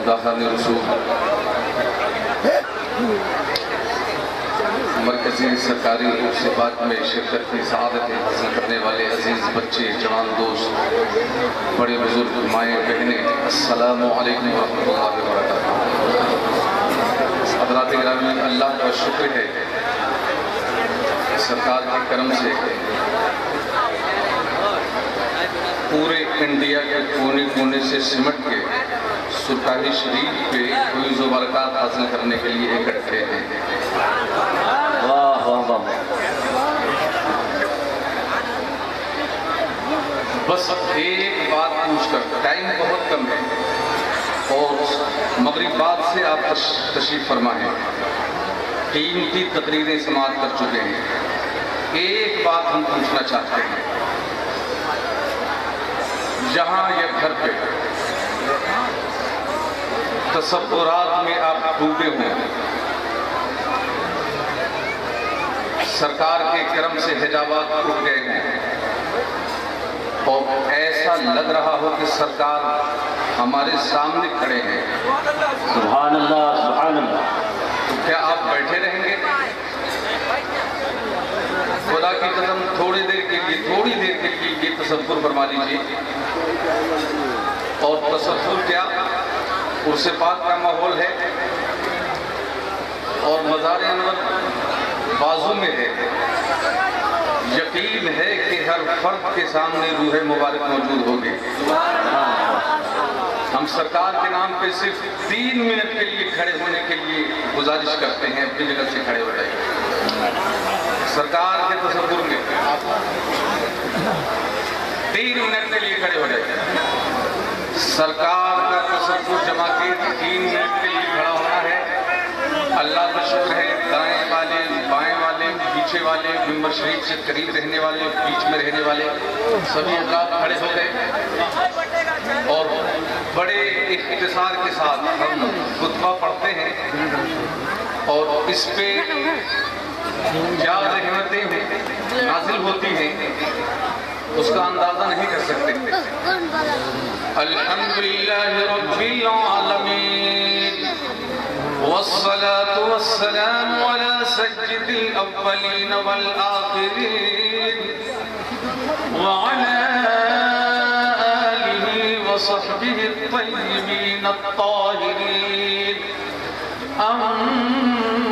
مداخل رسول مرکزی سرکاری عرصات میں شرکت کی سعادت حاصل کرنے والے عزیز بچے، جوان دوست، بڑے بزرگ، مائیں بہنیں، السلام علیکم ورحمۃ اللہ وبرکاتہ۔ حضرات گرامی، اللہ کا شکر ہے سرکار کے کرم سے پورے انڈیا کے کونے کونے سے سمٹ کے سرکاری شریف پہ فیض و برکات حاصل کرنے کے لیے اکٹھے ہیں۔ واہ واہ واہ۔ بس ایک بات پوچھ کر، ٹائم بہت کم ہے اور مغرب بعد سے آپ تشریف فرما ہیں، قیمتی تقریریں سماعت کر چکے ہیں۔ ایک بات ہم پوچھنا چاہتے ہیں، جہاں یہ گھر پہ تصورات میں آپ ڈوبے ہوئے ہیں، سرکار کے کرم سے حجابات اٹھ گئے ہیں اور ایسا لگ رہا ہو کہ سرکار ہمارے سامنے کھڑے ہیں، سبحان اللہ سبحان اللہ، تو کیا آپ بیٹھے رہیں گے؟ خدا کی قسم تھوڑی دیر کے لیے یہ تصور فرما لیجیے، اور تصور کیا، عرص پاک کا ماحول ہے اور مزار انور بازو میں ہے، یقین ہے کہ ہر فرد کے سامنے روح مبارک موجود ہوگی۔ ہم سرکار کے نام پہ صرف 3 منٹ کے لیے کھڑے ہونے کے لیے گزارش کرتے ہیں، اپنی جگہ سے کھڑے ہو جائیے۔ سرکار کے تصور میں 3 منٹ کے لیے کھڑے ہو جائیے۔ سرکار کا تصور جمع کے 3 منٹ کے لیے کھڑا ہونا ہے۔ اللہ کا شکر ہے، دائیں والے، بائیں والے، پیچھے والے، منبر شریف سے قریب رہنے والے، بیچ میں رہنے والے سبھی حضرات کھڑے ہو گئے اور بڑے اختصار کے ساتھ ہم خطبہ پڑھتے ہیں اور اس پہ کیا رحمتیں نازل ہوتی ہیں اس کا اندازہ نہیں کر سکتے۔ الحمدللہ رب العالمین والصلاة والسلام على سيد الأولين والآخرين وعلى آله وصحبه الطيبين الطاهرين، أما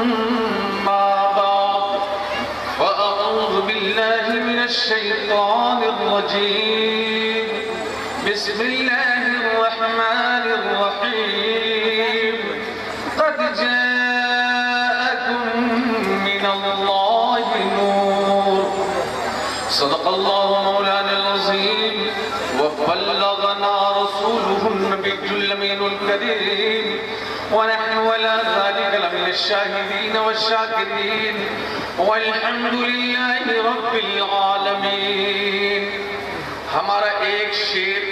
بعد فأعوذ بالله من الشيطان الرجيم، بسم الله الرحمن الرحيم، قد جاءكم من الله نور، صدق الله مولانا العظيم، وبلغنا رسوله النبي الأمين الكريم، ونحن على ذلك لمن الشاهدين والشاكرين، والحمد لله رب العالمين۔ ہمارا ایک شعر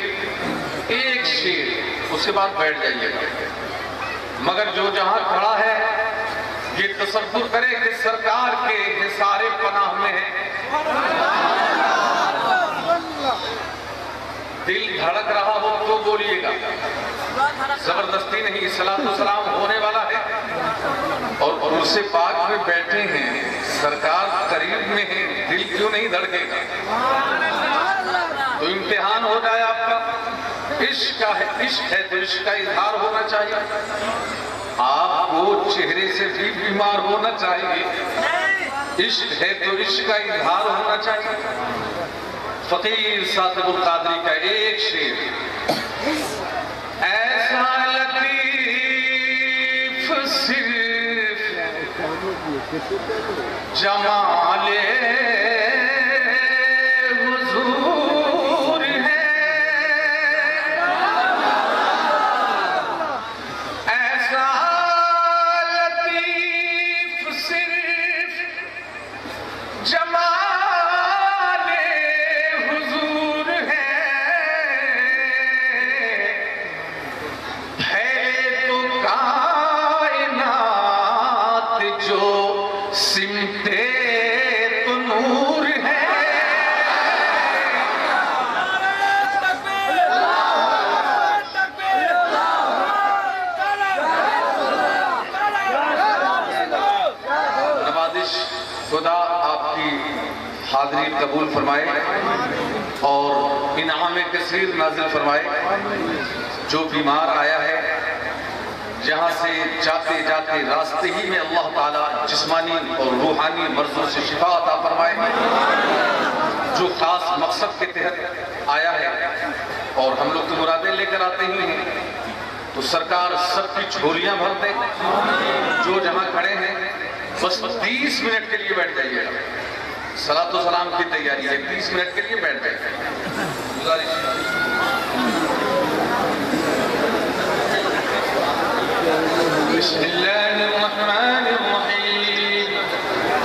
اس کے بعد بیٹھ جائیے گا، مگر جو جہاں کھڑا ہے یہ تصور کرے کہ سرکار کے حصار پناہ میں ہے۔ دل دھڑک رہا ہو تو بولیے گا، زبردستی نہیں، صلاۃ و سلام ہونے والا ہے اور عرص پاک میں بیٹھے ہیں، سرکار قریب میں ہے، دل کیوں نہیں دھڑکے گا؟ تو امتحان ہو جائے آپ کا۔ عشق ہے تو عشق کا اظہار ہونا چاہیے، آپ کو چہرے سے بھی بیمار ہونا چاہیے، عشق ہے تو عشق کا اظہار ہونا چاہیے۔ فقیر صاحب القادری کا ایک شعر، ایسا لطیف صرف جمال حضور ہے، ایسا لطیف صرف جمال سمتے تو نور آمین قبول فرمائے اور انعام کثیر نازل فرمائے۔ جو بیمار آیا ہے جہاں سے جاتے جاتے راستے ہی میں اللہ تعالیٰ جسمانی اور روحانی مرضوں سے شفا عطا فرمائے۔ جو خاص مقصد کے تحت آیا ہے اور ہم لوگ تو مرادیں لے کر آتے ہی ہیں، تو سرکار سب کی جھولیاں بھر دے۔ جو جہاں کھڑے ہیں بس 30 منٹ کے لیے بیٹھ جائیے گا، صلاۃ و سلام کی تیاری ہے، 30 منٹ کے لیے بیٹھ جائیے۔ بسم اللہ الرحمن الرحیم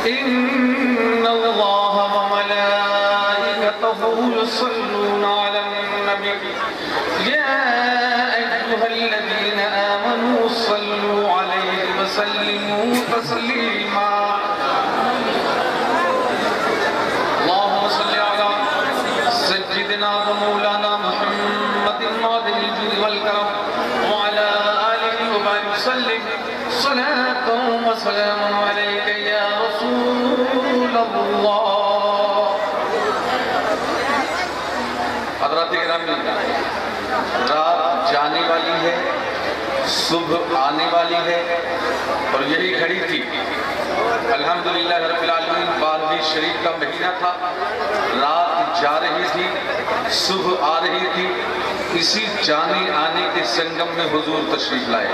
ان اللہ وملائکتہ یصلون علی النبی یا ایھا الذین آمنوا صلوا علیہ وسلموا تسلیما۔ اللہم صل علی سیدنا و مولانا محمد معدن الجود والکرم وعلی آلہ وبارک وسلم صلاۃ و سلام علیک یا رسول اللہ۔ حضرات گرامی، رات جانے والی ہے، صبح آنے والی ہے اور یہی گھڑی تھی۔ الحمدللہ رب العالمین، 12ویں شریف کا مہینہ تھا، رات جا رہی تھی، صبح آ رہی تھی، اسی جانے آنے کے سنگم میں حضور تشریف لائے۔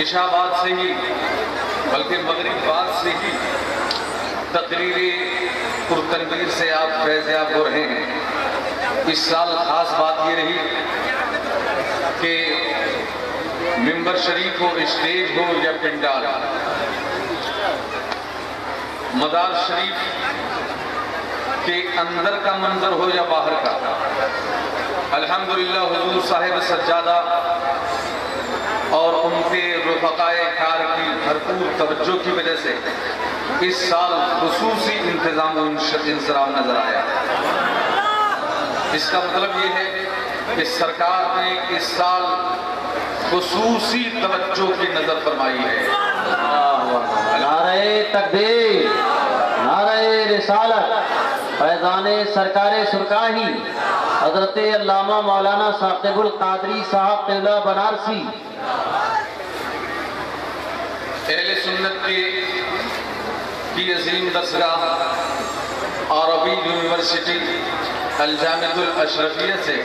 عشاء بعد سے ہی بلکہ مغرب بعد سے ہی تقریر پرتنویر سے آپ فیضیاب ہو رہے ہیں۔ اس سال خاص بات یہ رہی کہ ممبر شریف ہو، اسٹیج ہو یا پنڈال، مدار شریف کے اندر کا منظر ہو یا باہر کا، الحمدللہ حضور صاحب سجادہ اور ان کے رفقائے کار کی بھرپور توجہ کی وجہ سے اس سال خصوصی انتظام و انصرام نظر آیا۔ اس کا مطلب یہ ہے کہ سرکار نے اس سال خصوصی توجہ کی نظر فرمائی ہے۔ نعرہ تکبیر، نعرہ رسالت، فیضان سرکار سرکاہی حضرت علامہ مولانا ثاقب القادری صاحب قبلہ بنارسی، اہل سنت کی عظیم درسگاہ عربی یونیورسٹی الجامعۃ الاشرفیہ سے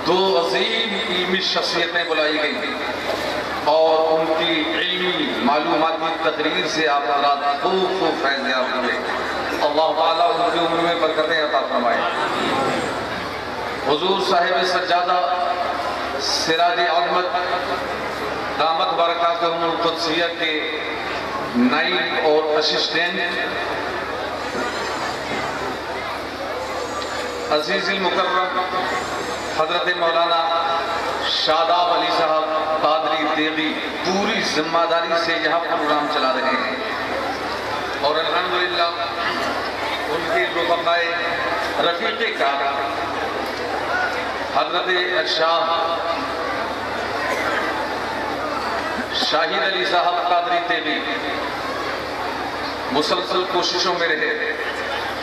دو عظیم علمی شخصیتیں بلائی گئیں اور ان کی علمی معلوماتی تقریر سے آپ حضرات خوب فیضیاب ہوئے۔ اللہ تعالیٰ ان کی عمر میں برکتیں عطا فرمائے۔ حضور صاحب سجادہ سراج عظمت دامت برکاتہم القدسیہ کے نائب اور اسسٹنٹ عزیز المکرم حضرت مولانا شاداب علی صاحب قادری دیغی پوری ذمہ داری سے یہاں پروگرام چلا رہے ہیں اور الحمدللہ ان کے رفقائے رفیق کا حضرت شاہ شاہد علی صاحب قادری تیغی مسلسل کوششوں میں رہے۔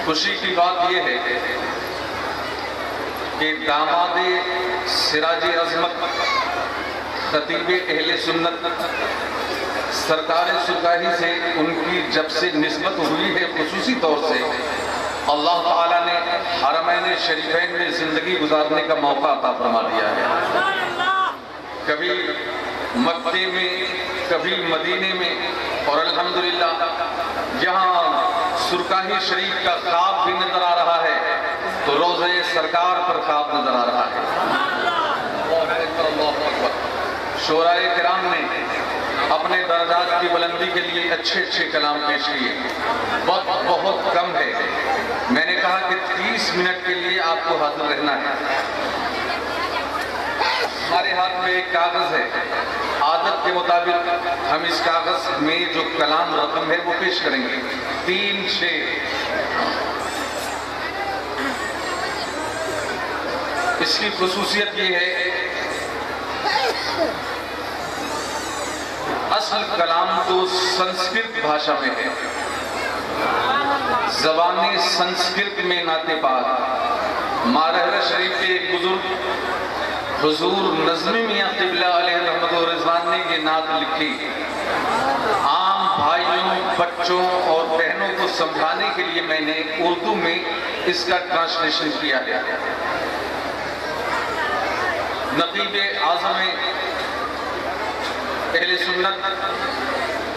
خوشی کی بات یہ ہے کہ داماد سراج عظمت خطیب اہل سنت سرکار سرکاہی سے ان کی جب سے نسبت ہوئی ہے، خصوصی طور سے اللہ تعالیٰ نے حرمین شریفین میں زندگی گزارنے کا موقع عطا فرما دیا ہے۔ کبھی مکے میں، کبھی مدینے میں، اور الحمدللہ یہاں سرکاہی شریف کا خواب بھی نظر آ رہا ہے تو روضہ سرکار پر خواب نظر آ رہا ہے۔ شورائے کرام نے اپنے درجات کی بلندی کے لیے اچھے کلام پیش کیے۔ وقت بہت کم ہے، میں نے کہا کہ 30 منٹ کے لیے آپ کو حاضر رہنا ہے۔ ہمارے ہاتھ میں ایک کاغذ ہے، عادت کے مطابق ہم اس کاغذ میں جو کلام رقم ہے وہ پیش کریں گے، 3 شعر۔ اس کی خصوصیت یہ ہے اصل کلام تو سنسکرت بھاشا میں ہے، زبان سنسکرت میں نعت پاک مارحرہ شریف کے ایک بزرگ حضور نظمی میاں قبلہ علیہ رحمت و رضوان نے یہ نعت لکھی۔ عام بھائیوں، بچوں اور بہنوں کو سمجھانے کے لیے میں نے اردو میں اس کا ٹرانسلیشن کیا ہے۔ نقیب اعظم اہل سنت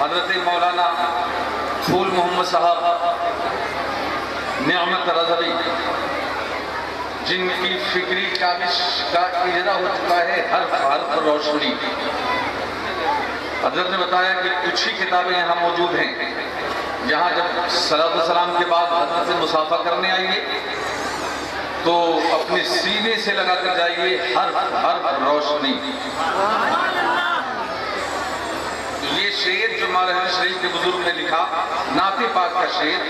حضرت مولانا پھول محمد صاحب نعمت رضوی، جن کی فکری کاوش کا اجرا ہو چکا ہے حرف حرف روشنی، حضرت نے بتایا کہ کچھ ہی کتابیں یہاں موجود ہیں، جہاں جب صلاۃ السلام کے بعد حضرت سے مصافحہ کرنے آئیے تو اپنے سینے سے لگا کر جائیے حرف حرف روشنی۔ یہ شعر جو مارحرہ شریف کے بزرگ نے لکھا، نعت پاک کا شعر،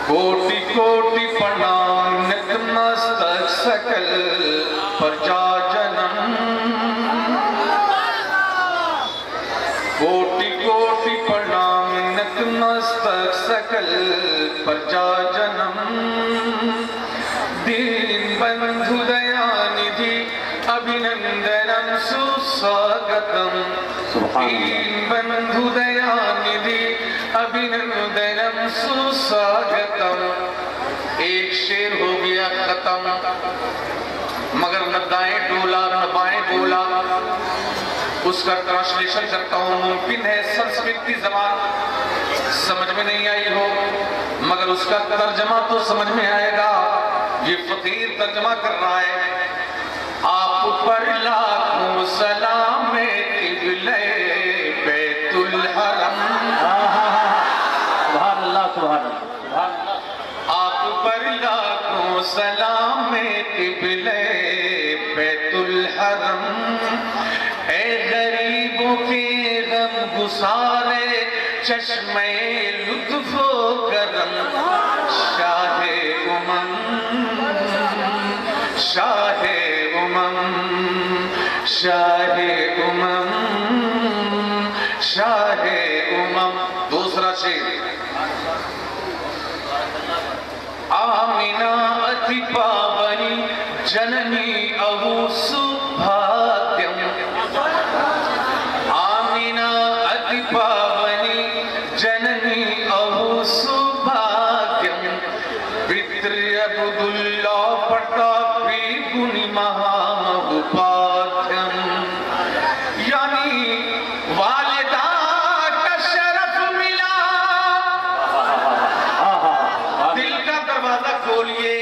کوٹی کوٹی پرنام نتمستک سکل پرجا جنم، کوٹی کوٹی پرنام نتمستک سکل پرجا جنم، دین بندھو دیا ندھی ابھینندنم سسواگتم، دین بندھو دیا ندھی ابھینندنم سسواگتم۔ ایک شعر ہو گیا ختم، مگر نہ دائیں ڈولا نہ بائیں بولا۔ اس کا ٹرانسلیشن کرتا ہوں، ممکن ہے سنسکرت کی زبان سمجھ میں نہیں آئی ہو، مگر اس کا ترجمہ تو سمجھ میں آئے گا۔ یہ فقیر ترجمہ کر رہا ہے، آپ پر لاکھوں سلام قبلہ بیت الحرم، سبحان اللہ سبحان اللہ، آپ پر لاکھوں سلام قبلہ بیت الحرم، اے غریبوں کے غم گسارے چشمِ لطف و کرم، شاہ امم شاہ امم شاہ امم شاہ امم۔ دوسرا شعر، آمینہ اتی پاونی جننی اہو سبھاگیم، آمینہ اتی پاونی جننی اہو سبھاگیم، پتر عبداللہ پٹاپی گنی مہامہوپادھیم، یعنی والدہ کا شرف ملا۔ دل کا دروازہ کھولیے،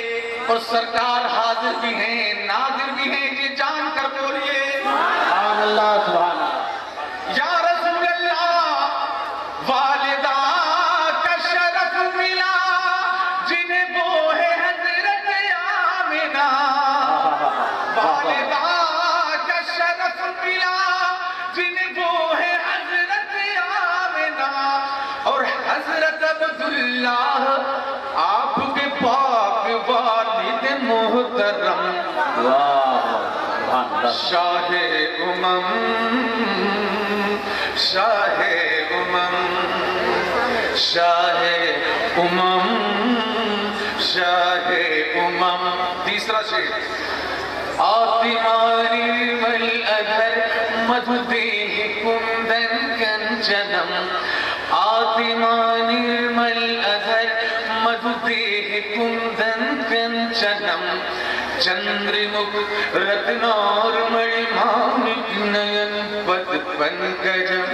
اور سرکار حاضر بھی ہیں ناظر بھی ہیں، یہ جان کر بولیے سبحان اللہ سبحان اللہ، یا رسول اللہ، والدہ کا شرف ملا جنہیں وہ ہے حضرت آمنہ، والدہ کا شرف ملا جنہیں وہ ہے حضرت آمنہ، اور حضرت عبداللہ آپ کے پاک والد محترم، شاہ امم شاہ امم شاہ امم شاہ امم۔ تیسرا شعر، آتمانی والادھر مدھدیہ کندن کنچنم، آتمانی والادھر مدھدیہ کندن کنچنم، چندرمکھ رتنار مڑی مانک نین پد پنکجم،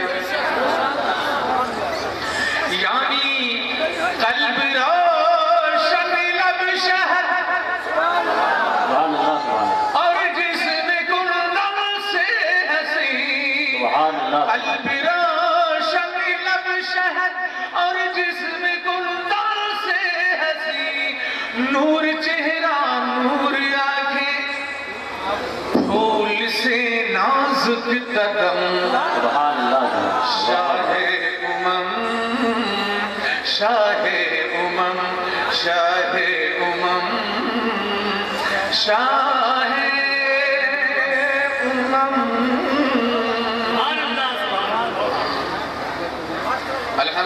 یعنی قلب روشن لب شہد اور جسم کندن سے حسین، قلب روشن لب شہد اور جسم کندن سے حسین، نور چہرہ نور آنکھیں پھول سے نازک قدم، شاہ امم شاہ امم شاہ امم شاہ امم۔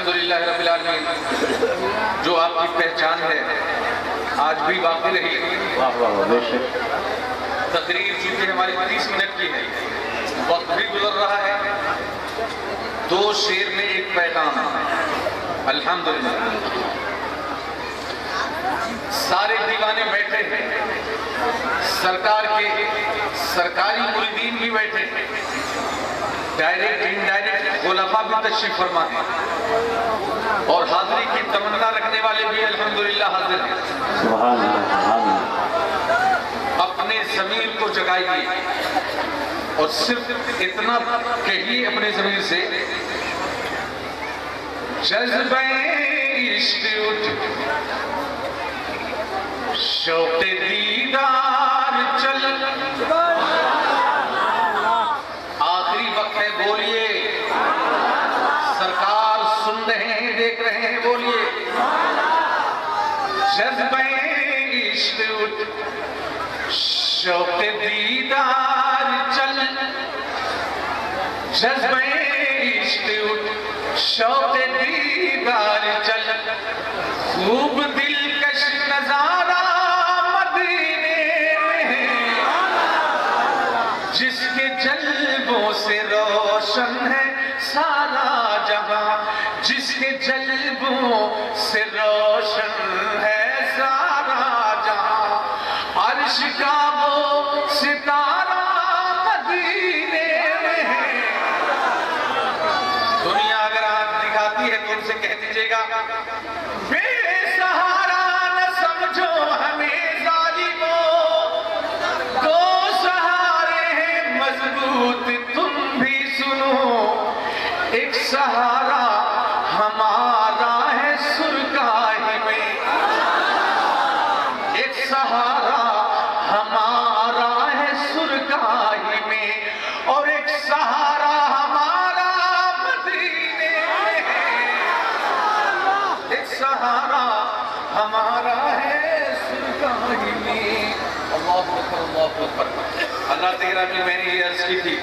الحمدللہ رب العالمین جو آپ کی پہچان ہے آج بھی باقی رہی. واہ واہ واہ، بے شک. تقریر چونکہ ہماری 30 منٹ کی ہے، وقت بھی گزر رہا ہے. 2 شعر میں ایک پیغام ہے. الحمدللہ سارے دیوانے بیٹھے ہیں، سرکار کے سرکاری مریدین بھی بیٹھے ہیں، ڈائریکٹ انڈائریکٹ خلفاء بھی تشریف فرما ہیں، اور حاضری کی تمنا رکھنے والے بھی الحمدللہ حاضر ہیں. سبحان اللہ، سبحان اللہ. اپنے ضمیر کو جگائیے اور صرف اتنا کہیے اپنے ضمیر سے، جذبہ عشق اٹھ شوق دیدار چل. آخری وقت ہے، بولیے. سرکار سن رہے ہیں، دیکھ رہے ہیں، بولیے. جذبہ عشق اٹھ شوق دیدار چل. جذبہ عشق اٹھ شوق دیدار چل. خوب دلکش نظارہ مدینے میں ہے، جس کے جلووں سے روشن ہے سارا جہاں. جس کے جلووں سے روشن ہے سارا جہاں. عرش کا وہ ستارہ مدینے میں ہے. دنیا اگر آپ دکھاتی ہے تو ان سے کہہ دیجئے گا، بے سہارا نہ سمجھو ہمیں ظالموں، 2 سہارے ہیں مضبوط تم بھی سنو. ایک سہارا ہمارا ہے سرکاہی میں، ایک سہارا ہمارا ہے سرکاہی میں، اور ایک سہارا ہمارا مدینے میں ہے. ایک سہارا ہمارا ہے سرکاہی میں. اللہ اکبر، اللہ اکبر. اللہ تیرا بھی میں نے یہ عرض کی تھی،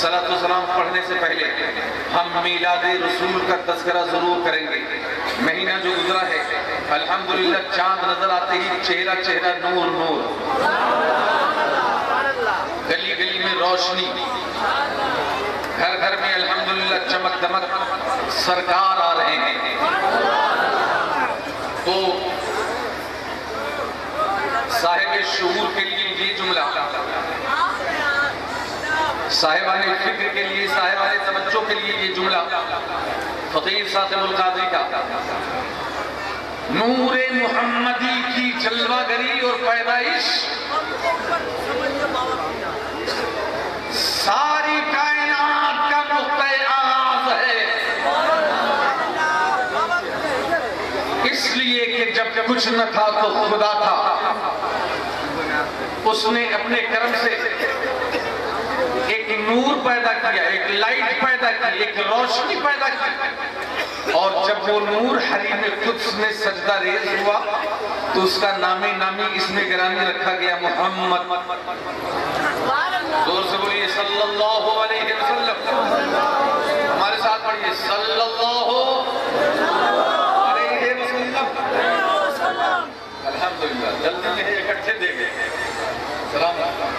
صلاۃ و سلام پڑھنے سے پہلے ہم میلاد رسول کا تذکرہ ضرور کریں گے. مہینہ جو گزرا ہے الحمدللہ چاند نظر آتے ہی چہرہ چہرہ نور نور، گلی گلی میں روشنی، گھر گھر میں الحمدللہ چمک دمک، سرکار آ رہے ہیں. تو صاحب شعور کے لیے یہ جملہ، صاحبان فکر کے لیے، صاحبان توجہ کے لیے یہ جملہ فقیر صاحب القادری کا. نور محمدی کی جلوہ گری اور پیدائش ساری کائنات کا نقطہ آغاز ہے. اس لیے کہ جب کچھ نہ تھا تو خدا تھا. اس نے اپنے کرم سے ایک نور پیدا کیا، ایک لائٹ پیدا کی، ایک روشنی پیدا کی. اور جب وہ نور حریم قدس میں سجدہ ریز ہوا تو اس کا نامی اس میں گرامی رکھا گیا محمد. زور سے بولیے صلی اللہ علیہ وسلم. ہمارے ساتھ پڑھیے صلی اللہ علیہ وسلم. الحمدللہ جلدی میں اکٹھے دے گئے. سلام علیکم.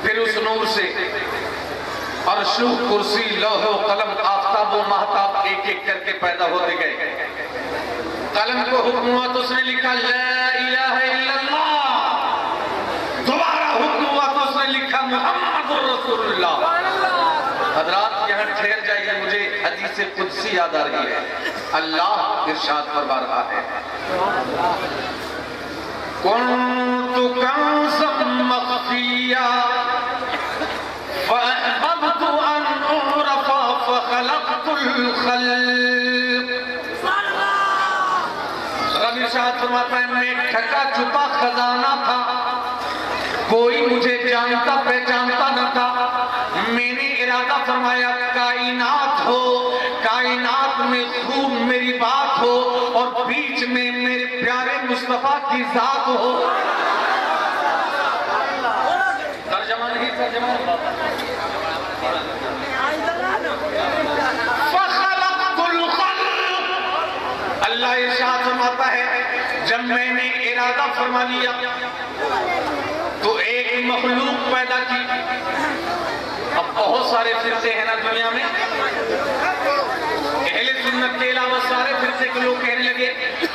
پھر اس نور سے عرش و کرسی لوح و قلم آفتاب و مہتاب ایک ایک کر کے پیدا ہوتے گئے. قلم کو حکم ہوا تو اس نے لکھا لا الہ الا اللہ. دوبارہ حکم ہوا تو اس نے لکھا محمد رسول اللہ. حضرات یہاں ٹھہر جائیے، مجھے حدیث قدسی یاد آ رہی ہے. اللہ ارشاد فرما رہا ہے، كنت كنزا مخفيا فأحببت أن أعرف فخلقت الخلق. رب ارشاد فرماتا ہے میں ڈھکا چھپا خزانہ تھا، کوئی مجھے جانتا پہچانتا نہ تھا. میں نے ارادہ فرمایا کائنات ہو، کائنات میں خوب میری بات ہو اور بیچ میں میرے پیارے مصطفیٰ کی ذات ہو. ترجمہ نہیں، ترجمہ فخلقت الخلق، اللہ ارشاد فرماتا ہے جب میں نے ارادہ فرما لیا تو ایک مخلوق پیدا کی. اب بہت سارے فرقے ہیں نا دنیا میں، اہل سنت کے علاوہ سارے فرقے کے لوگ کہنے لگے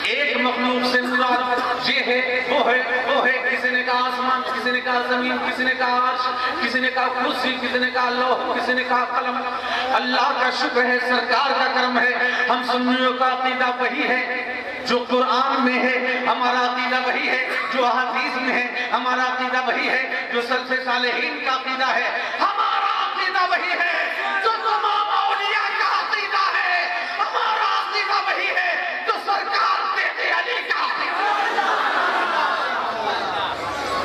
ایک مخلوق سے مراد یہ ہے وہ ہے وہ ہے. کسی نے کہا آسمان، کسی نے کہا زمین، کسی نے کہا عرش، کسی نے کہا کرسی، کسی نے کہا لوح، کسی نے کہا قلم. اللہ کا شکر ہے، سرکار کا کرم ہے، ہم سنیوں کا عقیدہ وہی ہے جو قرآن میں ہے، ہمارا عقیدہ وہی ہے جو احادیث میں ہے، ہمارا عقیدہ وہی ہے جو سلف صالحین کا عقیدہ ہے، ہمارا عقیدہ وہی ہے جو تمام اولیاء کا عقیدہ ہے، ہمارا عقیدہ وہی ہے جو سرکار دیتے علی کا عقیدہ.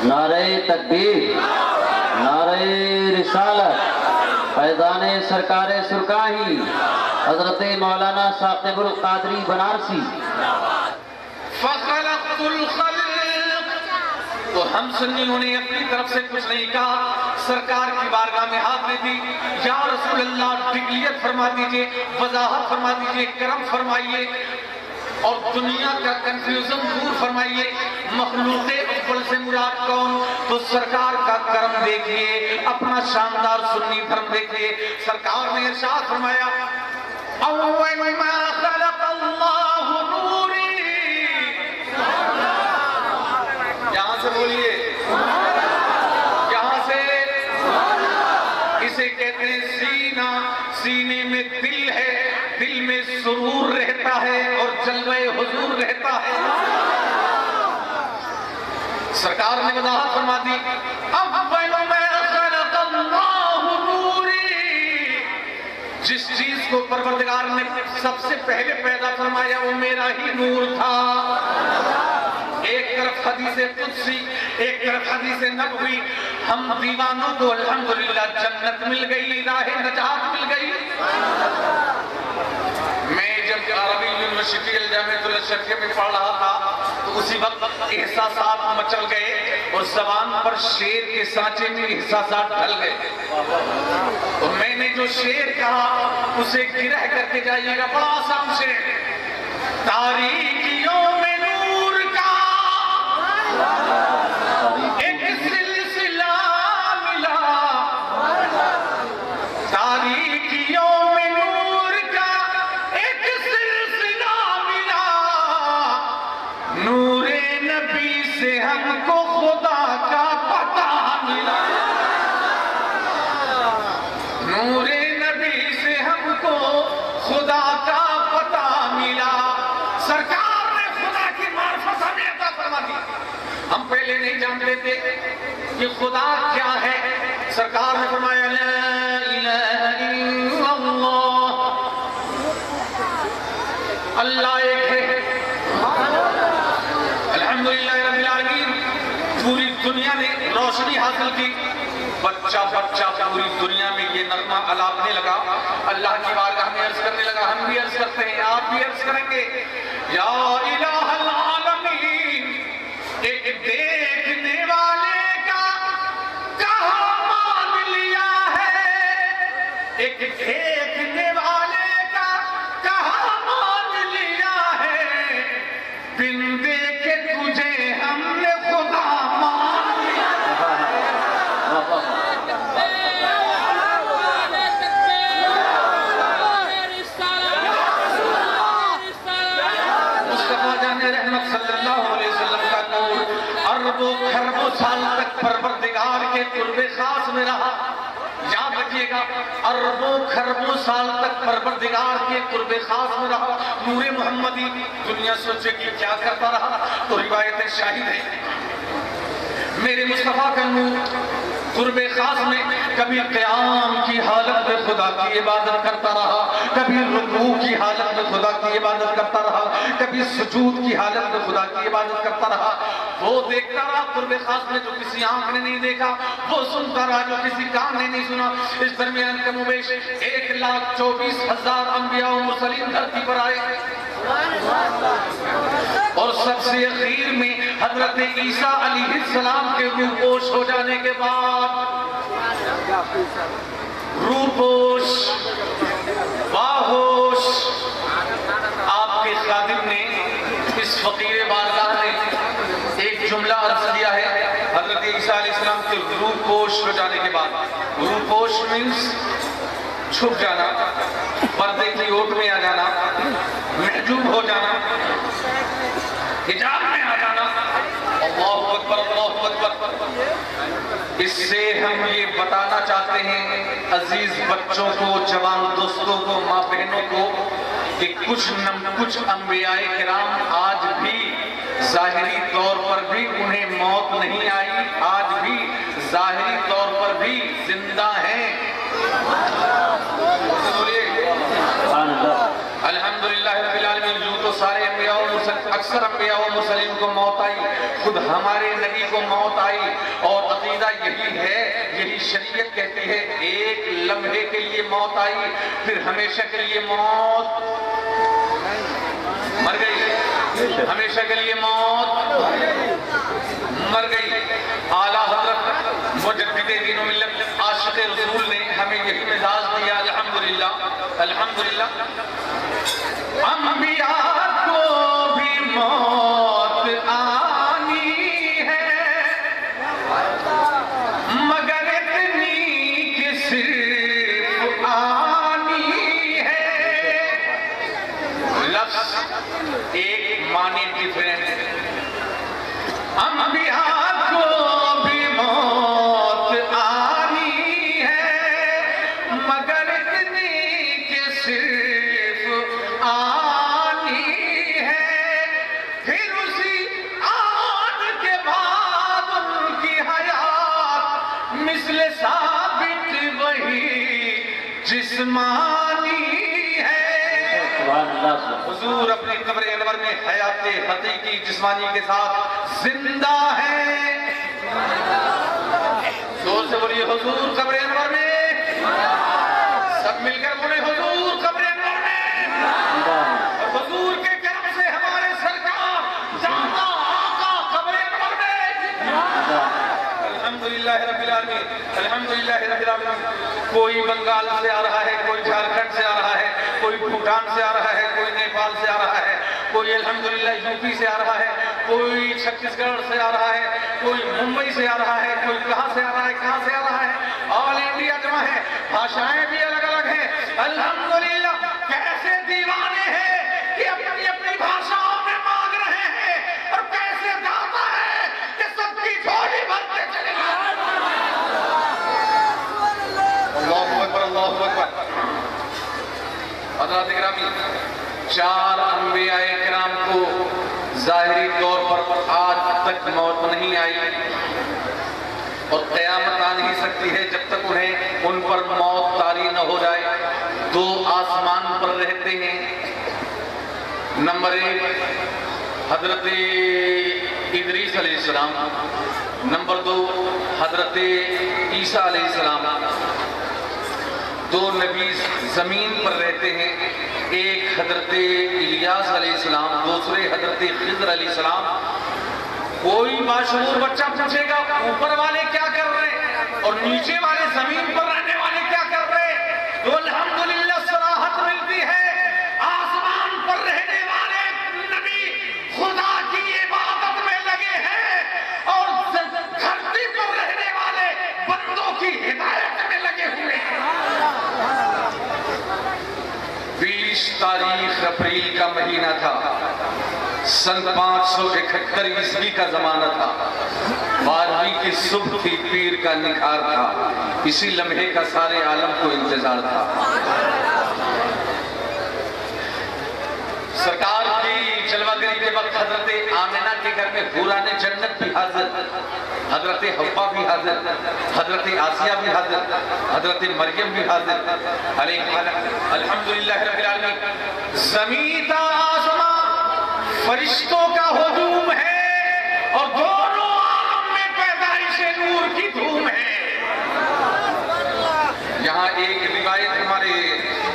نعرہ تکبیر، نعرہ رسالت، فیضان سرکار سرکاہی حضرت مولانا ثاقب القادری بنارسی. فخلقت الخلق، تو ہم سنیوں نے اپنی طرف سے کچھ نہیں کہا، سرکار کی بارگاہ میں ہاتھ میں دی، یا رسول اللہ ڈگلیت فرما دیجئے، وضاحت فرما دیجئے، کرم فرمائیے اور دنیا کا کنفیوژن دور فرمائیے. مخلوق اول سے مراد کون؟ تو سرکار کا کرم دیکھیے، اپنا شاندار سنی دھرم دیکھیے. سرکار نے ارشاد فرمایا اول ما خلق اللہ نوری. یہاں سے بولیے، یہاں سے. اسے کہتے ہیں سینہ، سینے میں دل ہے، دل میں سرور رہتا ہے اور جلوہ حضور رہتا ہے. سرکار نے وضاحت فرما دی اول ما خلق اللہ نوری. جس چیز کو پروردگار نے سب سے پہلے پیدا فرمایا وہ میرا ہی نور تھا. ایک طرف حدیث قدسی، ایک طرف حدیث نبوی. ہم دیوانوں کو الحمدللہ جنت مل گئی، راہ نجات مل گئی. میں جب عربی یونیورسٹی الجامعۃ الاشرفیہ میں پڑھ رہا تھا تو اسی وقت احساسات مچل گئے اور زبان پر شعر کے سانچے میں احساسات ڈھل گئے. اور میں نے جو شعر کہا اسے گرہ کر کے جائیے گا، بڑا آسان شعر. تاریکیوں میں نور کا ایک سلسلہ ملا، تاریکیوں میں نور کا ایک سلسلہ ملا، نور نبی سے ہم کو خدا کا پتہ ملا، نور نبی سے ہم کو خدا کا پتہ ملا. سرکار نے خدا کی معرفت ہمیں عطا فرما دی. ہم پہلے نہیں جانتے تھے کہ خدا کیا ہے. سرکار نے فرمایا لا الہ الا اللہ، اللہ ایک ہے. الحمدللہ رب العالمین. پوری دنیا نے روشنی حاصل کی. بچہ پوری دنیا میں یہ نغمہ الاپنے لگا، اللہ کی بارگاہ میں عرض کرنے لگا. ہم بھی عرض کرتے ہیں، آپ بھی عرض کریں گے. یا الہ العالمین، ایک دیکھنے والے کا کہاں مان لیا ہے، ایک دیکھنے والے کا کہاں مان لیا ہے، بن دیکھے تجھے ہم نے خدا مان لیا. رحمت صلی اللہ علیہ وسلم کا نور اربوں خربوں سال تک پروردگار کے قرب خاص میں رہا. یاد رکھیے گا، اربوں خربوں سال تک پروردگار کے قرب خاص میں رہا. نور محمدی دنیا سوچے کہ کیا کرتا رہا، تو روایتیں شاہد ہیں. میرے مصطفیٰ کا نور قرب خاص میں کبھی قیام کی حالت میں خدا کی عبادت کرتا رہا، کبھی رکوع کی حالت میں خدا کی عبادت کرتا رہا، کبھی سجود کی حالت میں خدا کی عبادت کرتا رہا. وہ دیکھتا رہا قرب خاص میں جو کسی آنکھ نے نہیں دیکھا، وہ سنتا رہا جو کسی کان نے نہیں سنا. اس درمیان کم و بیش 1,24,000 انبیاء و مرسلین دھرتی پر آئے، اور سب سے اخیر میں حضرت عیسیٰ علیہ السلام کے روح پوش ہو جانے کے بعد روپوش باہوش آپ کے خادم نے اس فقیر بارگاہ نے ایک جملہ عرض کیا ہے حضرت عیسیٰ علیہ السلام کے روپوش ہو جانے کے بعد. روپوش مینس چھپ جانا, پردے کی اوٹ میں آ جانا, محجوب ہو جانا, حجاب میں آ جانا. اللہ اکبر اللہ اکبر. اس سے ہم یہ بتانا چاہتے ہیں عزیز بچوں کو, جوان دوستوں کو, ماں بہنوں کو کہ کچھ انبیاء کرام آج بھی ظاہری طور پر بھی انہیں موت نہیں آئی, آج بھی ظاہری طور پر بھی زندہ ہیں. الحمدللہ رب العالمین. یوں تو سارے انبیاء اکثر انبیاء و مرسلین کو موت آئی, خود ہمارے نبی کو موت آئی, اور عقیدہ یہی ہے, یہی شریعت کہتی ہے ایک لمحے کے لیے موت آئی پھر ہمیشہ کے لیے موت مر گئی, ہمیشہ کے لیے موت مر گئی. اعلیٰ حضرت مجدد دین و ملت عاشق رسول نے ہمیں یہی مزاج دیا. الحمدللہ الحمدللہ. انبیاء کو بھی موت آنی ہے مگر اتنی کہ صرف آنی ہے. لفظ ایک معنی ڈیفرنٹ ہے. انبیاء کو بھی موت آنی ہے مگر اتنی کہ صرف آنی ہے. پھر اسی آن کے بعد ان کی حیات مثل ثابت وہی جسمانی ہے. حضور اپنی قبر انور میں حیات حقیقی جسمانی کے ساتھ زندہ ہے. زور سے بولیے حضور قبر انور میں, سب مل کر بولے حضور قبر انور میں. اور حضور کے کرم سے ہمارے سرکار جانا آقا قبر انور میں. الحمدللہ رب العالمین الحمدللہ رب العالمین. کوئی بنگال سے آ رہا ہے, کوئی جھارکھنڈ سے آ رہا ہے, کوئی بھوٹان سے آ رہا ہے, کوئی نیپال سے آ رہا ہے, کوئی الحمدللہ یو پی سے آ رہا ہے, کوئی چھتیس گڑھ سے آ رہا ہے, کوئی ممبئی سے آ رہا ہے, کوئی کہاں سے آ رہا ہے, کہاں سے آ رہا ہے. آل انڈیا جمع ہے, بھاشائیں بھی الگ الگ ہیں. الحمدللہ. کیسے دیوانے ہیں کہ اپنی اپنی بھاشاؤں میں مانگ رہے ہیں, اور کیسے جاتا ہے کہ سب کی جھولی بھر کے چلے گئے. اللہ اکبر اللہ اکبر. حضرات گرامی, 4 انبیاء کرام کو ظاہری طور پر آج تک موت نہیں آئی, اور قیامت آ نہیں سکتی ہے جب تک انہیں ان پر موت طاری نہ ہو جائے. 2 آسمان پر رہتے ہیں. نمبر 1 حضرت ادریس علیہ السلام, نمبر 2 حضرت عیسیٰ علیہ السلام. 2 نبی زمین پر رہتے ہیں, ایک حضرت الیاس علیہ السلام, دوسرے حضرت خضر علیہ السلام. کوئی باشعور بچہ پوچھے گا اوپر والے کیا کر رہے اور نیچے والے زمین پر رہنے والے کیا کر رہے, تو الحمدللہ صراحت ملتی ہے. آسمان پر رہنے والے نبی خدا کی عبادت میں لگے ہیں, اور دھرتی پر رہنے والے بندوں کی ہدایت میں لگے ہوئے ہیں. 20 تاریخ اپریل کا مہینہ تھا, سن 571 عیسوی کا زمانہ تھا. 12ویں کی صبح تھی, پیر کا نکھار تھا. اسی لمحے کا سارے عالم کو انتظار تھا. سرکار کی جلوہ گری کے وقت حضرت آمنہ کے گھر میں حوران جنت بھی حاضر, حضرت حوا بھی حاضر, حضرت آسیہ بھی حاضر, حضرت مریم بھی حاضر. الحمدللہ رب العالمین. زمین تا آسمان فرشتوں کا ہجوم ہے, اور دونوں عالم میں پیدائش نور کی دھوم ہے. یہاں ایک روایت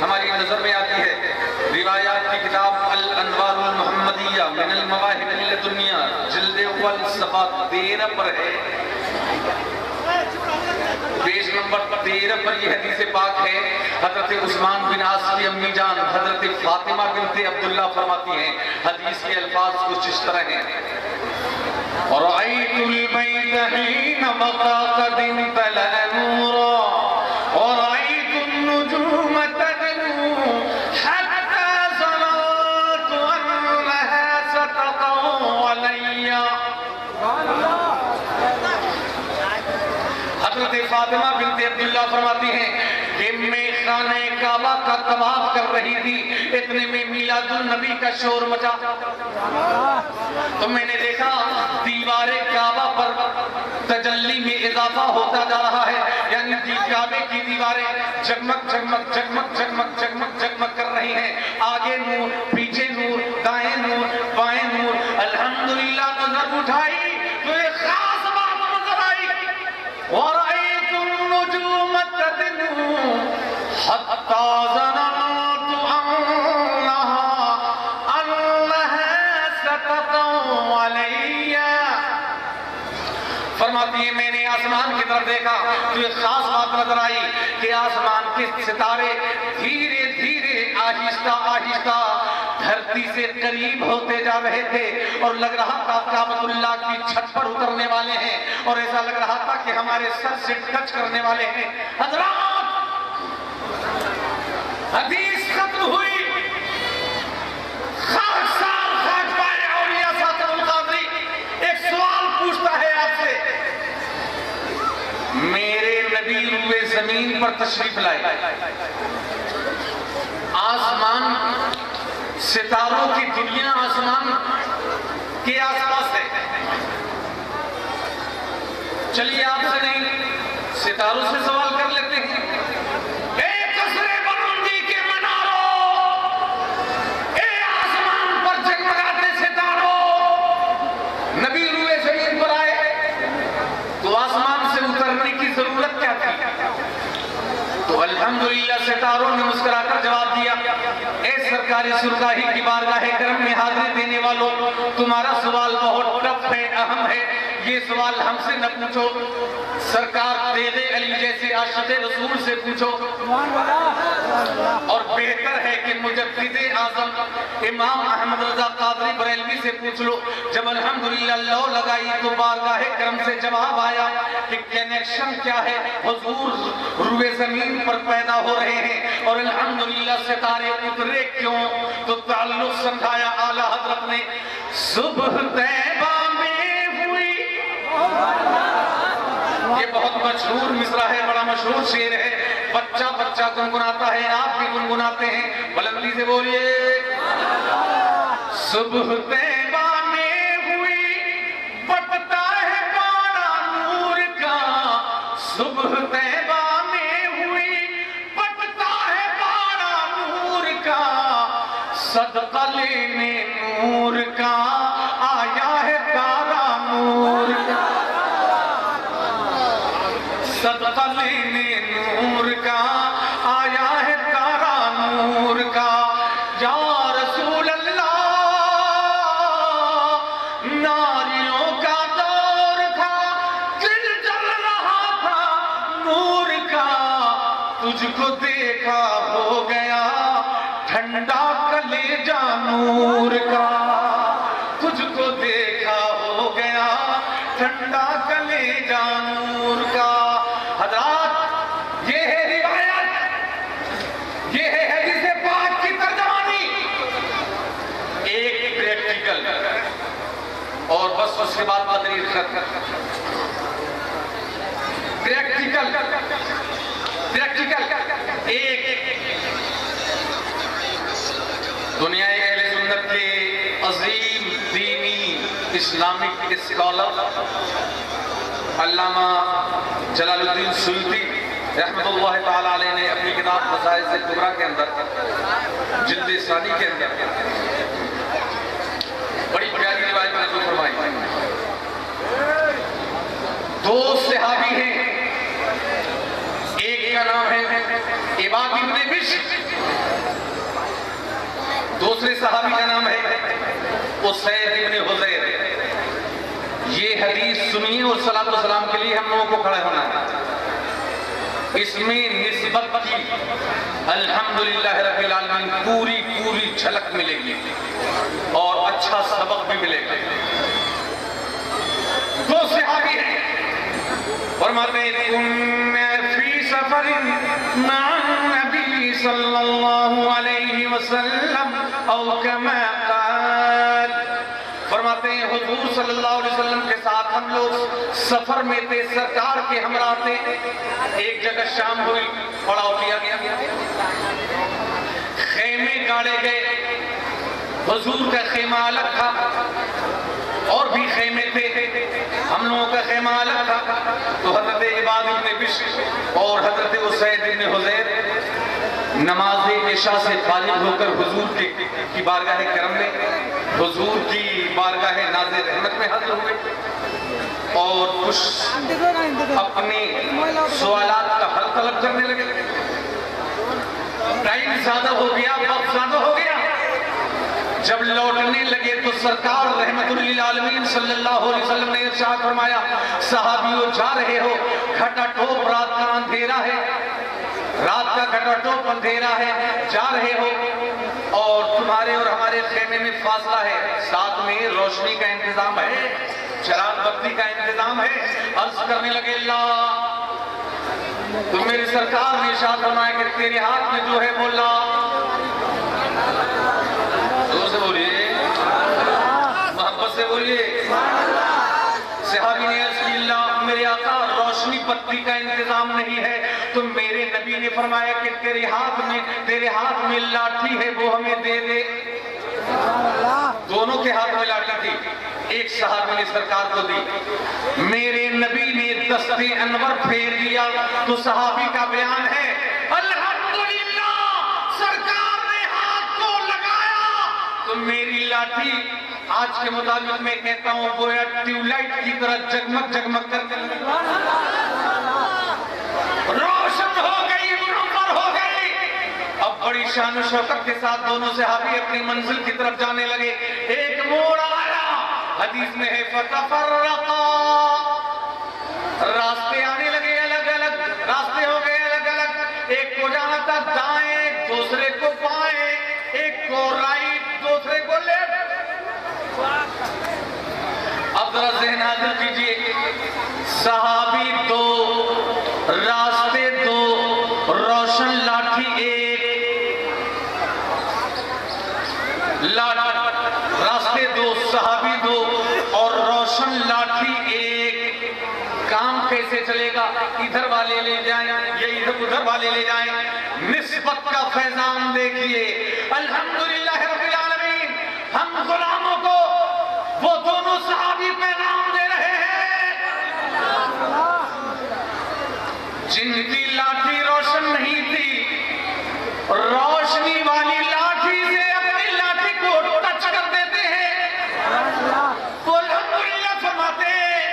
ہماری نظر میں آتی ہے. روایات کی کتاب الانوار المحمدیہ من المواہب لدنیا, جلد اول صفحہ 13 پر ہے, پیج نمبر 13 پر یہ حدیث پاک ہے. حضرت عثمان بن عاص کی امی جان حضرت فاطمہ بنت عبداللہ فرماتی ہیں، حدیث کے الفاظ کچھ اس طرح ہیں: رأيت البيت حين بقى قد امتلأ نورا ورأيت النجوم تدنو حتى ظننت أنها ستقع علي. حضرت فاطمہ بنت عبداللہ فرماتی ہیں کہ میں خانہ کعبہ کا طواف کر رہی تھی، اتنے میں میلاد النبی کا شور مچا تو میں نے دیکھا دیوار کعبہ پر تجلی میں اضافہ ہوتا جا رہا ہے، یعنی کعبے کی دیواریں جگمگ جگمگ جگمگ جگمگ جگمگ جگمگ کر رہی ہیں، آگے نور، پیچھے نور، دائیں نور، بائیں نور. الحمدللہ نظر اٹھائی تو ایک خاص بات نظر آئی: وَرَأَيْتُ النُّجُومَ تَدْنُو حَتَّى ظَنَنْتُ أَنَّهَا سَتَقَعُ عَلَيَّ. فرماتی ہیں میں نے آسمان کی طرف دیکھا تو ایک خاص بات نظر آئی کہ آسمان کے ستارے دھیرے دھیرے آہستہ آہستہ دھرتی سے قریب ہوتے جا رہے تھے، اور لگ رہا تھا کعبۃ اللہ کی چھت پر اترنے والے ہیں، اور ایسا لگ رہا تھا کہ ہمارے سر سے ٹچ کرنے والے ہیں. حضرات، حدیث ختم ہوئی. خاکسار خاک پائے اولیاء ساتھ القادری ایک سوال پوچھتا ہے آپ سے: میرے نبی روئے زمین پر تشریف لائے، آسمان ستاروں کی دنیا آسمان کے آس پاس ہے. چلیے آپ سے نہیں، ستاروں سے سوال کر لیتے ہیں. اے قصر بلندی کے مناروں، اے آسمان پر جگمگاتے ستاروں، نبی روئے زمین پر آئے تو آسمان سے اترنے کی ضرورت کیا تھی؟ تو الحمدللہ ستاروں نے مسکرا کر جواب دیا: اے سرکار سرکاہی کی بارگاہ کرم میں حاضری دینے والوں، تمہارا سوال بہت ٹف ہے، اہم ہے، یہ سوال ہم سے نہ پوچھو، سرکار تیغ علی جیسے عاشق رسول سے پوچھو، اور بہتر ہے کہ مجدد اعظم امام احمد رضا قادری بریلوی سے پوچھ لو. جب الحمدللہ لو لگائی تو بارگاہ کرم سے جواب آیا کہ کنیکشن کیا ہے، حضور روئے زمین پر پیدا ہو رہے ہیں اور الحمدللہ ستارے اترے کیوں؟ تو تعلق سمجھایا اعلیٰ حضرت نے: صبح طیبہ میں ہوئی. یہ بہت مشہور مصرع ہے، بڑا مشہور شعر ہے، بچہ بچہ گنگناتا ہے، آپ بھی گنگناتے ہیں، بلندی سے بولیے: صبح طیبہ میں ہوئی بٹتا ہے پارا نور کا. صبح طیبہ میں ہوئی بٹتا ہے پارا نور کا. صدقہ لینے نور کا آیا ہے تارا نور کا. صدقہ لینے نور کا آیا ہے تارا نور کا. یا رسول اللہ، ناریوں کا دور تھا، دل جل رہا تھا نور کا. تجھ کو دیکھا ہو گیا ٹھنڈا کلیجہ نور کا. تجھ کو دیکھا ہو گیا ٹھنڈا کلیجہ نور کا. حضرات، یہ ہے روایت، یہ ہے حدیث پاک کی ترجمانی. ایک پریکٹیکل اور بس اس کے بعد تقریر ختم. پریکٹیکل ایک دنیا اہل سنت کے عظیم دینی اسلامک اسکالر علامہ جلال الدین سیوطی رحمت اللہ تعالی علیہ نے اپنی کتاب مصائب کبریٰ کے اندر جلد ثانی کے اندر بڑی پیاری روایت نقل فرمائی. دو صحابی ہیں، ایک کا نام ہے عباد ابن بشر، دوسرے صحابی کا نام ہے اسید ابن حضیر. یہ حدیث سنیے اور صلاۃ و سلام کے لیے ہم لوگوں کو کھڑے ہونا ہے. اس میں نسبت کی الحمدللہ رب العالمین پوری جھلک ملے گی اور اچھا سبق بھی ملے گا۔ دو صحابی ہیں، فرماتے ہیں کُنَّا فِي سَفَرٍ مَعَ النَّبِيِّ صلی اللہ علیہ وسلم او کما قال، فرماتے ہیں حضور صلی اللہ علیہ وسلم کے ساتھ ہم لوگ سفر میں تھے، سرکار کے ہمراہ تھے۔ ایک جگہ شام ہوئی، پڑاؤ کیا گیا، خیمے گاڑے گئے، حضور کا خیمہ الگ تھا اور بھی خیمے تھے، ہم لوگوں کا خیمہ الگ تھا۔ تو حضرت عباد بن بشر اور حضرت اسید بن حضیر نماز عشاء سے فارغ ہو کر حضور کی بارگاہ کرم میں، حضور کی بارگاہ ناز رحمت میں حاضر ہوئے اور کچھ اپنے سوالات کا حل طلب کرنے لگے۔ ٹائم زیادہ ہو گیا، وقت زیادہ ہو گیا، جب لوٹنے لگے تو سرکار رحمت للعالمین صلی اللہ علیہ وسلم نے ارشاد فرمایا صحابیوں جا رہے ہو، گھٹا ٹوپ رات کا اندھیرا ہے، رات کا گھٹا ٹوپ اندھیرا ہے، جا رہے ہو اور تمہارے اور ہمارے خیمے میں فاصلہ ہے، ساتھ میں روشنی کا انتظام ہے، چراغ بتی کا انتظام ہے۔ عرض کرنے لگے اللہ، تو میری سرکار نے ارشاد فرمایا کہ تیرے ہاتھ میں جو ہے وہ لا، زور سے بولیے، محبت سے بولیے۔ صحابی نے عرض کی اللہ میرے آقا روشنی بتی کا انتظام نہیں ہے، تو میرے نبی نے فرمایا کہ تیرے ہاتھ میں لاٹھی ہے وہ ہمیں دے دے۔ دونوں کے ہاتھ میں لاٹھی تھی، ایک صحابی نے سرکار کو دی، میرے نبی نے دست انور پھیر دیا تو صحابی کا بیان ہے الحمدللہ سرکار نے ہاتھ کو لگایا تو میری لاٹھی آج کے مطابق میں کہتا ہوں گویا ٹیوب لائٹ کی طرح جگمگ جگمگ کرتے روشن ہو گئی، منور ہو گئی۔ اب بڑی شان و شوکت کے ساتھ دونوں صحابی اپنی منزل کی طرف جانے لگے، ایک موڑ آیا، حدیث میں ہے فتفرقا، راستے آنے لگے، الگ الگ راستے ہو گئے، الگ الگ، ایک کو جانا تھا دائیں، دوسرے کو بائیں، ایک کو رائٹ، دوسرے کو لیفٹ۔ اب ذرا ذہن حاضر کیجئے، صحابی دو، راستے دو، روشن لاٹھی ایک، راستے دو، صحابی دو اور روشن لاٹھی ایک۔ کام کیسے چلے گا؟ ادھر والے لے جائیں یا ادھر والے لے جائیں، نسبت کا فیضان دیکھیے۔ الحمدللہ رب العالمین، ہم غلاموں کو وہ دونوں صحابی پیغام دے رہے ہیں جن کی لاٹھی روشن نہیں تھی، روشنی والی لاٹھی سے اپنی لاٹھی کو ٹچ کر دیتے ہیں تو الحمدللہ فرماتے ہیں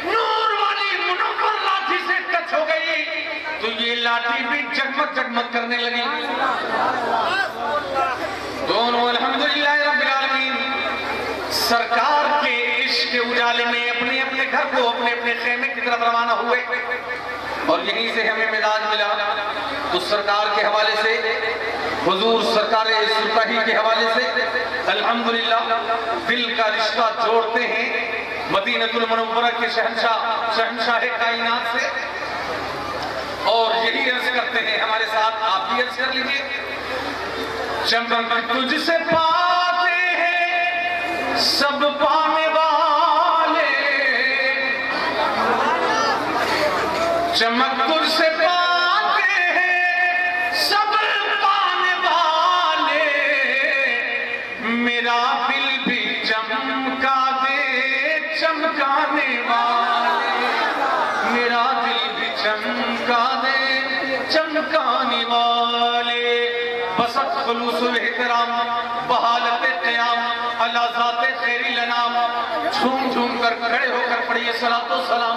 نور والی منور لاٹھی سے ٹچ ہو گئی تو یہ لاٹھی بھی جگمگ جگمگ کرنے لگی۔ دونوں الحمدللہ رب العالمین سرکار کے عشق کے اجالے میں اپنے اپنے گھر کو اپنے اپنے خیمے کی طرف روانہ ہوئے اور یہیں سے ہمیں مزاج ملا۔ تو سرکار کے حوالے سے، حضور سرکار سرکاہی کے حوالے سے الحمدللہ دل کا رشتہ جوڑتے ہیں مدینہ المنورہ کے شہنشاہ کائنات سے، اور یہی عرض کرتے ہیں ہمارے ساتھ، آپ بھی عرض کر لیجئے۔ چمک تجھ سے پاتے ہیں سب پانے والے، چمک تجھ سے پاتے ہیں سب پانے والے، میرا دل بھی چمکا دے چمکانے والے، میرا دل بھی چمکا دے چمکانے والے۔ بسط خلوص و احترام بحالت قیام اللہ ذات خیر الانام، جھوم جھوم کر کھڑے ہو کر پڑھیے صلاۃ و سلام